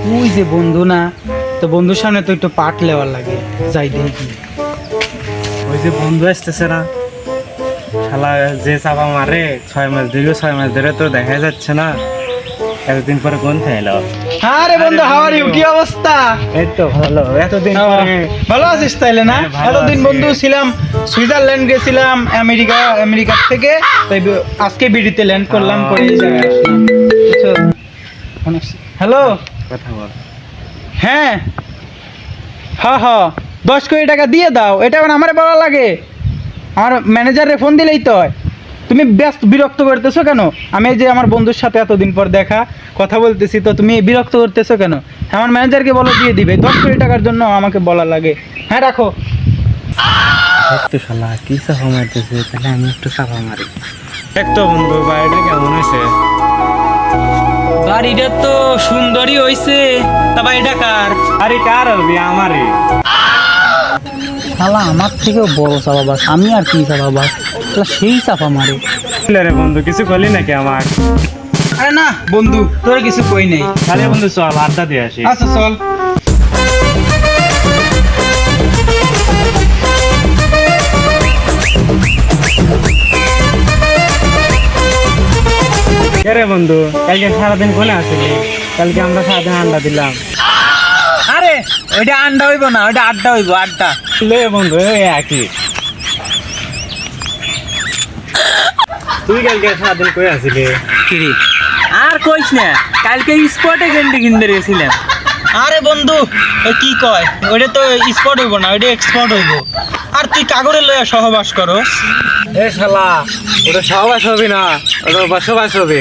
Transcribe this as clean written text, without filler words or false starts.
তুই যে বন্ধু না, তো বন্ধুর সামনে তো একটু পাট লেওয়ার লাগে, যাই দেখি। ওই যে বন্ধু আসতেছে না, শালা যে চাপা মারে 6 মাস দীর্ঘ 6 মাস ধরে তো দেখা যাচ্ছে না, এতদিন পরে কোন খাইলো। আরে বন্ধু, হাউ আর ইউ, কি অবস্থা? এই তো ভালো, এতদিন পরে। ভালো আছিস তাইলে না? হ্যাঁ, ভালো এতদিন আছি। বন্ধু ছিলাম, সুইজারল্যান্ড গেছিলাম, আমেরিকা থেকে, তাই আজকে বিডিতে ল্যান্ড করলাম, করে এই জায়গায় আসলাম। হ্যালো, কথা বল। হ্যাঁ হ্যাঁ হ্যাঁ, 10 কোটি টাকা দিয়ে দাও, এটা এখন আমার বলা লাগে? আমার ম্যানেজারে ফোন দিলেই তো হয়। তুমি ব্যস্ত বিরক্ত করতেছো কেন? আমি এই যে আমার বন্ধুর সাথে এতদিন পর দেখা, কথা বলতেছি, তো তুমি বিরক্ত করতেছো কেন? আমার ম্যানেজারকে বলো দিয়ে দিবে, 10 কোটি টাকার জন্য আমাকে বলা লাগে? হ্যাঁ রাখো। তো শালা কি চাপা মারতেছে, তাহলে আমি একটু চাপা মারি। দেখ তো বন্ধু, বাড়িটা কেমন হয়েছে? বাড়িটা তো সুন্দরই হইছে, তা বাড়িটা কার? আরে কার হবে? আমারই। শালা আমার থেকেও বড় চাপাবাস, আমি আর কি চাপাবাস, সেই চাপা মারে। রে বন্ধু, কিছু করলি নাকি আমার? আরে না বন্ধু, তোর কিছু কই নেই। তাহলে বন্ধু চল আড্ডা দিয়ে আসি। আচ্ছা চল। রে বন্ধু, কালকে সারাদিন কোনে আসলি? কালকে আমরা সারাদিন আড্ডা দিলাম। আরে ওইটা আড্ডা হইব না, ওইটা আড্ডা হইব, আড্ডা। লে বন্ধু, এই একই। তুই কালকে সারাদিন কই আসলি? কিরে আর কইস না, কালকে স্পটে গেন্ডি কিনতে গেছিলাম। আরে বন্ধু, এ কি কয়, ওইটা তো স্পট হইব না, ওইটা এক্সপোর্ট হইব। আর তুই কাগরে লইয়া সহবাস করস? এ শালা, ওটা সহবাস হবে না, ওটা বসবাস হবে।